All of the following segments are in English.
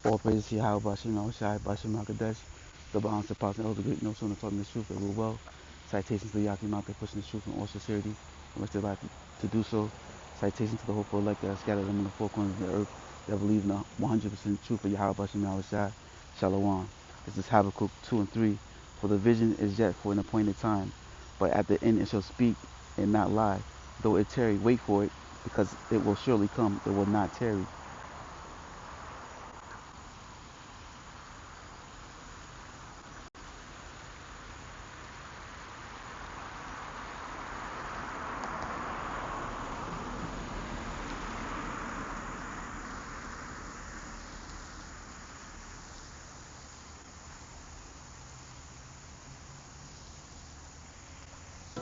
All praises to Yahweh Bashim Shai Bashim HaKadosh, the balance of positive elder great no sooner taught me the truth that will well. Citations to the Yakim out there pushing the truth in all sincerity, and which they like to do so. Citations to the hopeful elect that are scattered them in the four corners of the earth that believe in the 100% truth of Yahweh Bashim Shai Shalom. This is Habakkuk 2 and 3. For the vision is yet for an appointed time, but at the end it shall speak and not lie. Though it tarry, wait for it, because it will surely come, it will not tarry.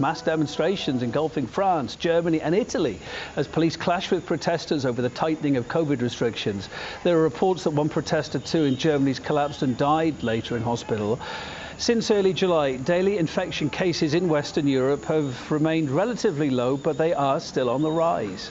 Mass demonstrations engulfing France, Germany and Italy as police clash with protesters over the tightening of COVID restrictions. There are reports that one protester too in Germany's collapsed and died later in hospital. Since early July, daily infection cases in Western Europe have remained relatively low, but they are still on the rise.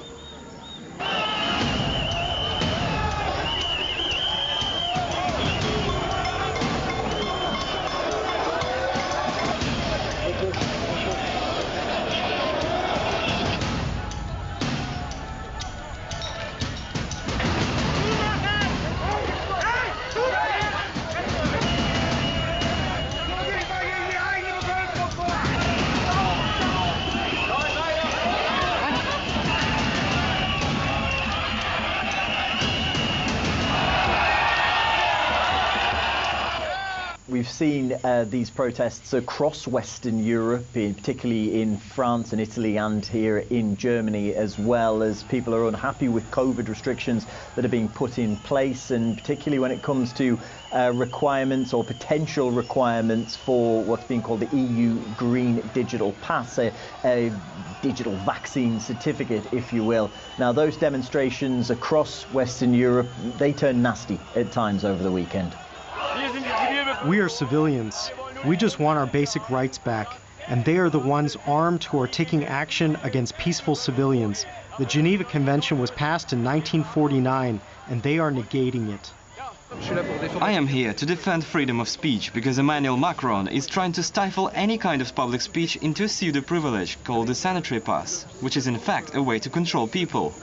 We've seen these protests across Western Europe, particularly in France and Italy and here in Germany, as well as people are unhappy with COVID restrictions that are being put in place, and particularly when it comes to requirements or potential requirements for what's being called the EU Green Digital Pass, a digital vaccine certificate, if you will. Now, those demonstrations across Western Europe, they turned nasty at times over the weekend. We are civilians. We just want our basic rights back. And they are the ones armed who are taking action against peaceful civilians. The Geneva Convention was passed in 1949, and they are negating it. I am here to defend freedom of speech because Emmanuel Macron is trying to stifle any kind of public speech into a pseudo-privilege called the sanitary pass, which is in fact a way to control people.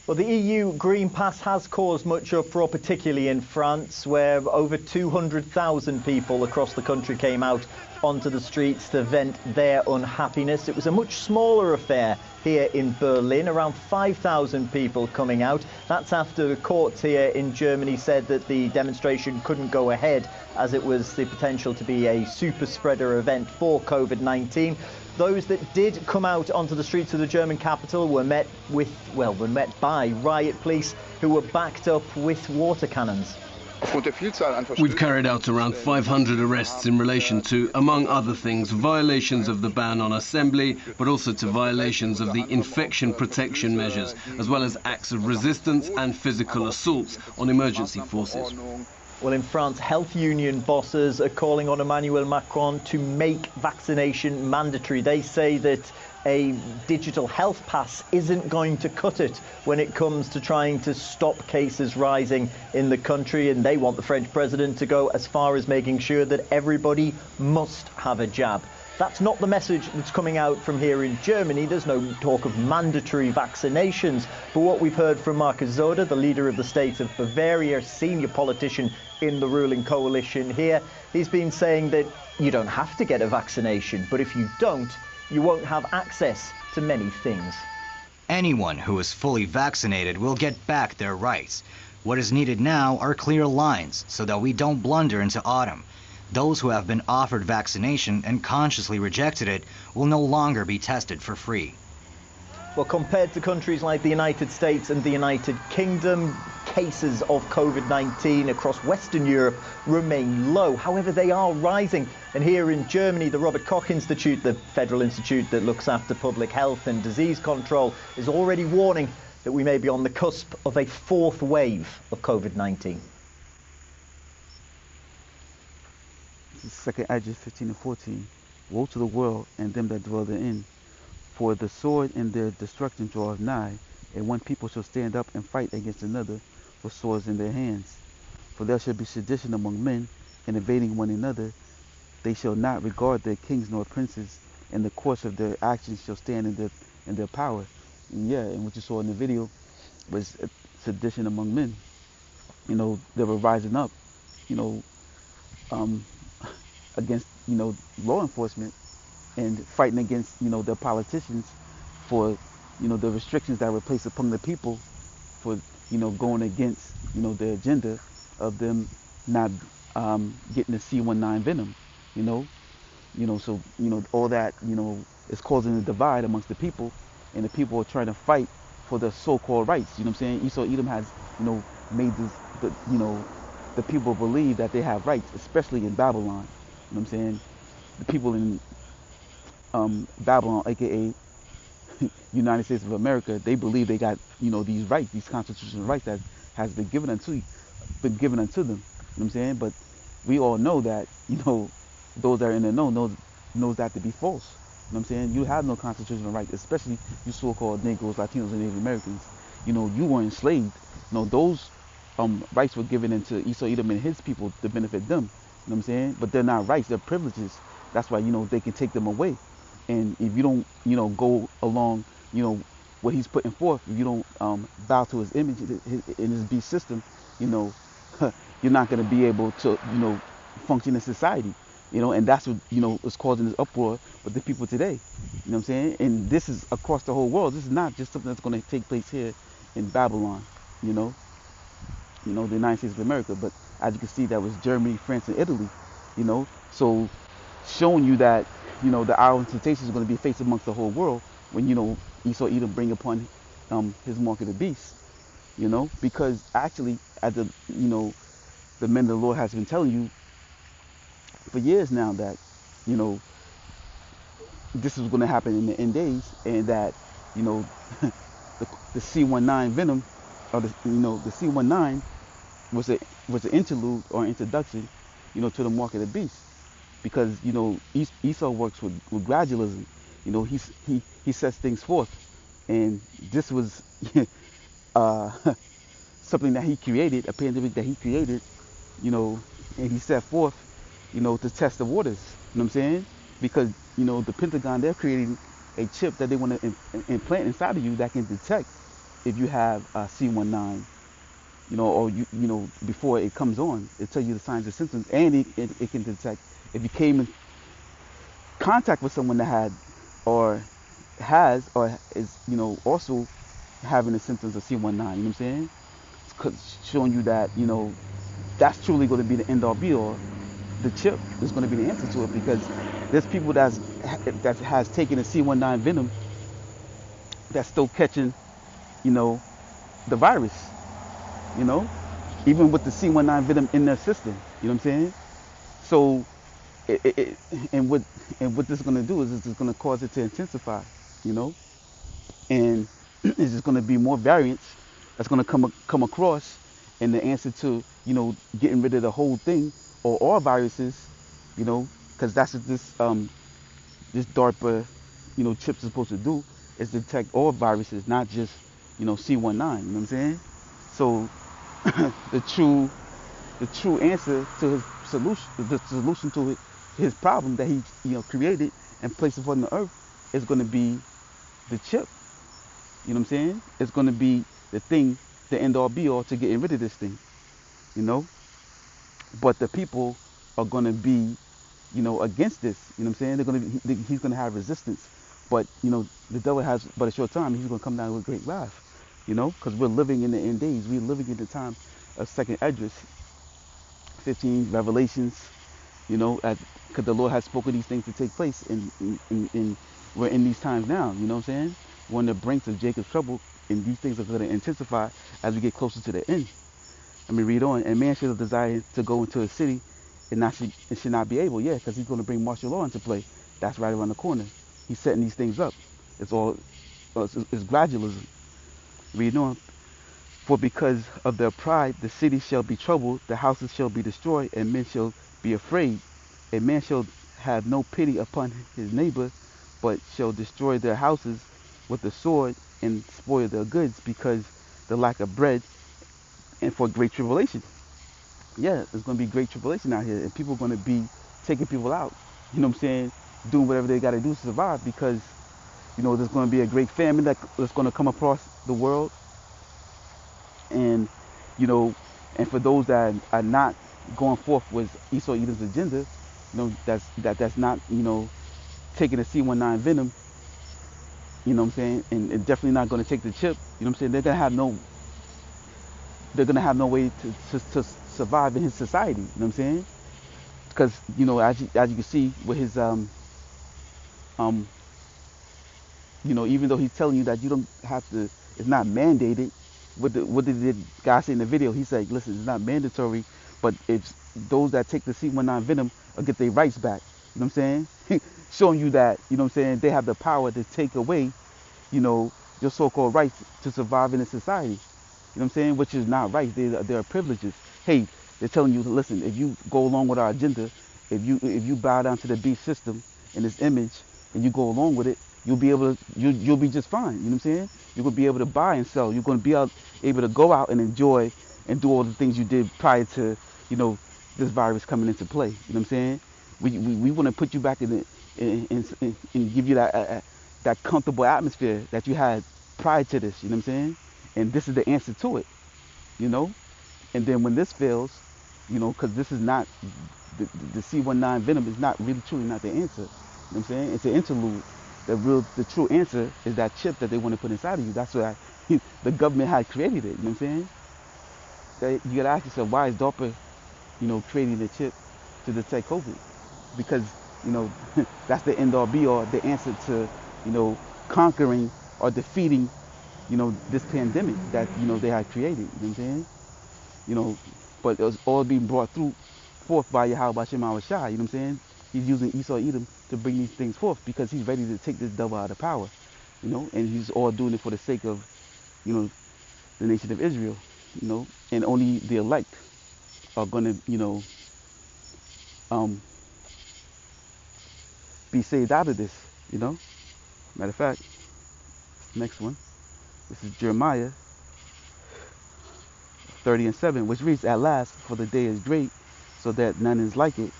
Well, the EU Green Pass has caused much uproar, particularly in France, where over 200,000 people across the country came out onto the streets to vent their unhappiness. It was a much smaller affair here in Berlin, around 5,000 people coming out. That's after the courts here in Germany said that the demonstration couldn't go ahead as it was the potential to be a super spreader event for COVID-19. Those that did come out onto the streets of the German capital were met by riot police who were backed up with water cannons. We've carried out around 500 arrests in relation to, among other things, violations of the ban on assembly, but also to violations of the infection protection measures, as well as acts of resistance and physical assaults on emergency forces. Well, in France, health union bosses are calling on Emmanuel Macron to make vaccination mandatory. They say that a digital health pass isn't going to cut it when it comes to trying to stop cases rising in the country, and they want the French president to go as far as making sure that everybody must have a jab. That's not the message that's coming out from here in Germany. There's no talk of mandatory vaccinations. But what we've heard from Markus Söder, the leader of the state of Bavaria, senior politician in the ruling coalition here, he's been saying that you don't have to get a vaccination, but if you don't, you won't have access to many things. Anyone who is fully vaccinated will get back their rights. What is needed now are clear lines so that we don't blunder into autumn. Those who have been offered vaccination and consciously rejected it will no longer be tested for free. Well, compared to countries like the United States and the United Kingdom, cases of COVID-19 across Western Europe remain low. However, they are rising. And here in Germany, the Robert Koch Institute, the federal institute that looks after public health and disease control, is already warning that we may be on the cusp of a fourth wave of COVID-19. Second Esdras 15 and 14. Woe to the world and them that dwell therein, for the sword and their destruction draweth nigh, and one people shall stand up and fight against another with swords in their hands. For there shall be sedition among men, and invading one another. They shall not regard their kings nor princes, and the course of their actions shall stand in their power. And yeah, and what you saw in the video was sedition among men. You know, they were rising up, you know, against, you know, law enforcement and fighting against, you know, their politicians for, you know, the restrictions that were placed upon the people for, you know, going against, you know, the agenda of them not getting the C19 venom, you know, so, you know, all that, you know, is causing a divide amongst the people, and the people are trying to fight for their so-called rights. You know what I'm saying? Esau Edom has, you know, made this, you know, the people believe that they have rights, especially in Babylon. You know what I'm saying? The people in Babylon, aka United States of America, they believe they got, you know, these rights, these constitutional rights that has been given unto them. You know what I'm saying? But we all know that, you know, those that are in the know knows that to be false. You know what I'm saying? You have no constitutional rights, especially you so-called Negroes, Latinos, and Native Americans. You know, you were enslaved. You know, those rights were given into Esau Edom and his people to benefit them. You know what I'm saying? But they're not rights, they're privileges. That's why, you know, they can take them away. And if you don't, you know, go along, you know, what he's putting forth, if you don't bow to his image in his beast system, you know, you're not going to be able to, you know, function in society. You know, and that's what, you know, is causing this uproar with the people today. You know what I'm saying? And this is across the whole world. This is not just something that's going to take place here in Babylon, you know, the United States of America. But as you can see, that was Germany, France, and Italy, you know. So showing you that, you know, the hour of temptation is going to be faced amongst the whole world when, you know, Esau Edom bring upon his mark of the beast, you know, because actually, as the, you know, the men of the Lord has been telling you for years now that, you know, this is going to happen in the end days, and that, you know, the C19 venom, or the, you know, the C19 was an interlude or introduction, you know, to the mark of the beast, because, you know, Esau works with gradualism. You know, he sets things forth, and this was something that he created, a pandemic that he created, you know, and he set forth, you know, to test the waters. You know what I'm saying? Because, you know, the Pentagon, they're creating a chip that they want to implant inside of you that can detect if you have C19, you know, or you know, before it comes on, it tells you the signs and symptoms, and it can detect if you came in contact with someone that had or has or is, you know, also having the symptoms of C19. You know what I'm saying? It's showing you that, you know, that's truly going to be the end all be all. The chip is going to be the answer to it, because there's people that has taken the C19 venom that's still catching, you know, the virus, you know, even with the C19 venom in their system. You know what I'm saying? So, and what this is going to do is it's going to cause it to intensify, you know, and it's just going to be more variants that's going to come across, and the answer to, you know, getting rid of the whole thing or all viruses, you know, because that's what this DARPA, you know, chip is supposed to do, is detect all viruses, not just, you know, C19. You know what I'm saying? So the true answer to his solution, the solution to his problem that he, you know, created and placed upon the earth, is going to be the chip. You know what I'm saying? It's going to be the thing, the end all be all to getting rid of this thing, you know. But the people are going to be, you know, against this. You know what I'm saying? He's going to have resistance. But, you know, the devil has but a short time. He's going to come down with great wrath, you know, because we're living in the end days. We're living in the time of second Esdras, 15 Revelations, you know, because the Lord has spoken these things to take place, and we're in these times now. You know what I'm saying? We're on the brink of Jacob's trouble, and these things are going to intensify as we get closer to the end. Let me read on. And man should have desired to go into a city, and should not be able. Yeah, because he's going to bring martial law into play. That's right around the corner. He's setting these things up. It's gradualism. Read on. For because of their pride, the city shall be troubled, the houses shall be destroyed, and men shall be afraid. A man shall have no pity upon his neighbor, but shall destroy their houses with the sword and spoil their goods, because the lack of bread and for great tribulation. yeah, there's going to be great tribulation out here, and people are going to be taking people out. You know what I'm saying? Doing whatever they got to do to survive, because there's going to be a great famine that's going to come across the world, and you know, and for those that are not going forth with Esau Edom's agenda, that's not taking the C19 Venom. You know what I'm saying? And definitely not going to take the chip. You know what I'm saying? They're gonna have no way to survive in his society. You know what I'm saying? Because as you can see with his even though he's telling you that you don't have to, it's not mandated. What did the guy say in the video? He said, listen, it's not mandatory, but it's those that take the C19 Venom will get their rights back. You know what I'm saying? Showing you that, you know what I'm saying, they have the power to take away, your so-called rights to survive in a society. You know what I'm saying? Which is not right. They are privileges. Hey, they're telling you to listen, if you go along with our agenda, if you bow down to the beast system and its image and you go along with it, you'll be just fine. You know what I'm saying? You're gonna be able to buy and sell. You're gonna be able to go out and enjoy and do all the things you did prior to, this virus coming into play. You know what I'm saying? We want to put you back in and give you that comfortable atmosphere that you had prior to this. You know what I'm saying? And this is the answer to it. And then when this fails, because this is not the C19 Venom is not really truly not the answer. You know what I'm saying? It's an interlude. The true answer is that chip that they want to put inside of you. That's why the government had created it. You know what I'm saying? You gotta ask yourself, why is DARPA, creating the chip to detect COVID? Because that's the end all be all, the answer to conquering or defeating this pandemic that they had created. You know what I'm saying? But it was all being brought forth by Yahweh Shem Shai. You know what I'm saying? He's using Esau Edom to bring these things forth because he's ready to take this devil out of power. And he's all doing it for the sake of the nation of Israel. And only the elect are gonna be saved out of this. Matter of fact, next one. This is Jeremiah 30:7, which reads, at last, for the day is great, so that none is like it.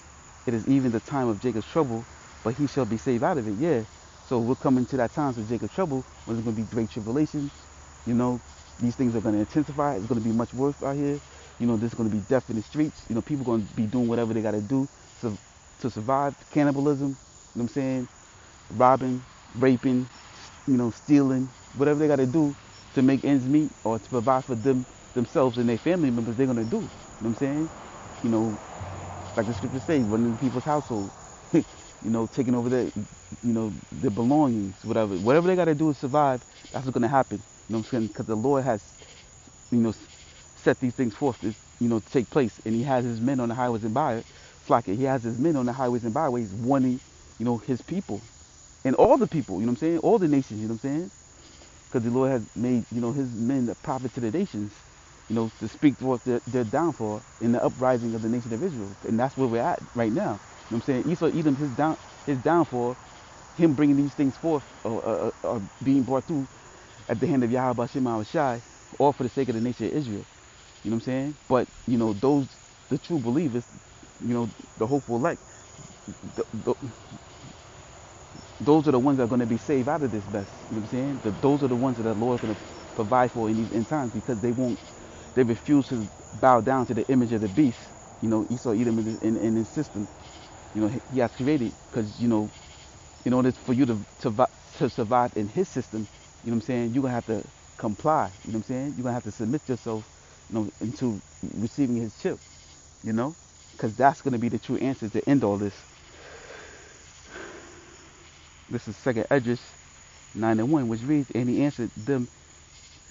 It is even the time of Jacob's trouble, but he shall be saved out of it. Yeah. So we're coming to that time of Jacob's trouble, when there's going to be great tribulation. These things are going to intensify. It's going to be much worse out here. There's going to be death in the streets. People are going to be doing whatever they got to do to survive. Cannibalism, you know what I'm saying? Robbing, raping, stealing, whatever they got to do to make ends meet or to provide for themselves and their family members, they're going to do. You know what I'm saying? Like the scriptures say, running people's household, taking over their belongings, whatever they got to do to survive, that's what's going to happen. You know what I'm saying? Because the Lord has, set these things forth to take place, and He has His men on the highways and byways. It's like He has His men on the highways and byways warning, His people, and all the people. You know what I'm saying? All the nations. You know what I'm saying? Because the Lord has made, His men the prophet to the nations. To speak towards their downfall in the uprising of the nation of Israel. And that's where we're at right now. You know what I'm saying? Esau Edom, his downfall, him bringing these things forth, are being brought through at the hand of Yahweh Shem Shai, all for the sake of the nation of Israel. You know what I'm saying? But, the true believers, the hopeful elect, those are the ones that are going to be saved out of this mess. You know what I'm saying? Those are the ones that the Lord is going to provide for in these end times, because they refuse to bow down to the image of the beast. Esau Edom in his system. He has created, because in order for you to survive in his system, you know what I'm saying, you're gonna have to comply. You know what I'm saying? You're gonna have to submit yourself, into receiving his chip. Because that's gonna be the true answer to end all this. This is 2nd Esdras 9:1, which reads, and he answered them,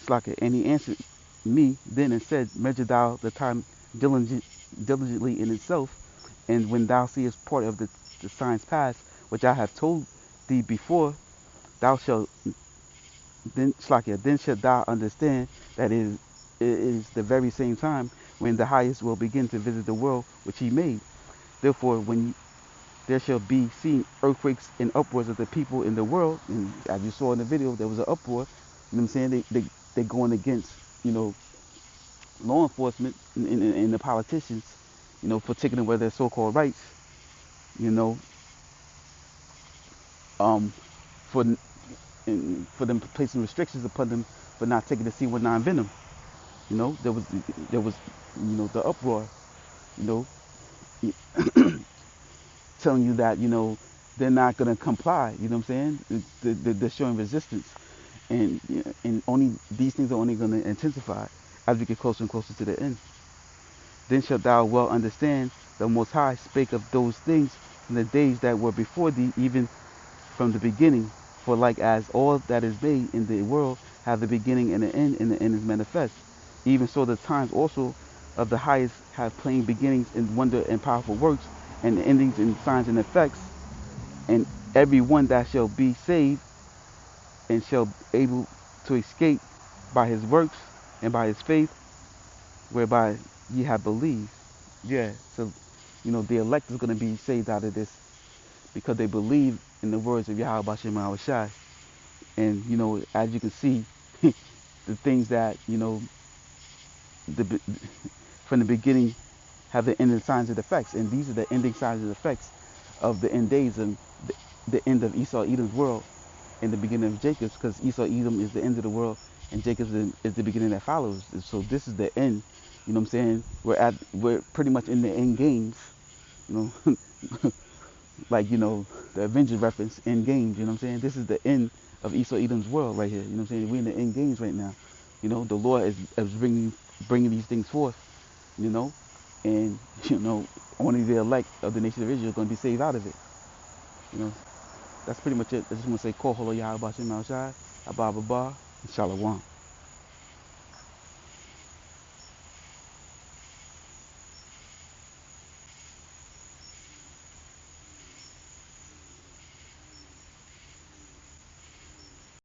and he answered me then and said, measure thou the time diligently in itself, and when thou seest part of the signs past, which I have told thee before, thou shalt then shalt thou understand that it is the very same time when the highest will begin to visit the world which he made. Therefore, when there shall be seen earthquakes and uproars of the people in the world, and as you saw in the video, there was an uproar. You know what I'm saying? They're going against, law enforcement and the politicians, you know, for taking away their so-called rights, you know, for them placing restrictions upon them for not taking the C19 Venom. You know, there was, you know, the uproar, you know, telling you that, you know, they're not going to comply. You know what I'm saying? They're showing resistance, and only these things are only going to intensify as we get closer and closer to the end. Then shalt thou well understand the Most High spake of those things in the days that were before thee, even from the beginning. For like as all that is made in the world have the beginning and the end is manifest, even so the times also of the highest have plain beginnings in wonder and powerful works, and the endings in signs and effects. And every one that shall be saved and shall be able to escape by his works and by his faith, whereby ye have believed. Yeah, so, you know, the elect is going to be saved out of this because they believe in the words of Yahweh Bashem Shai. And, you know, as you can see, the things that, you know, from the beginning have the ending signs and effects. And these are the ending signs and effects of the end days and the end of Esau Edom's world and the beginning of Jacob's, because Esau Edom is the end of the world and Jacob is the beginning that follows. So this is the end. You know what I'm saying? We're pretty much in the end games, you know, like, you know, the Avengers reference, end games. You know what I'm saying? This is the end of Esau Edom's world right here. You know what I'm saying? We're in the end games right now. You know, the Lord is bringing these things forth. You know, and you know, only the elect of the nation of Israel are going to be saved out of it. You know, that's pretty much it. I just want to say, Kol Holo Yahweh Bashem Al Shai, Abba Abba, and Shalom.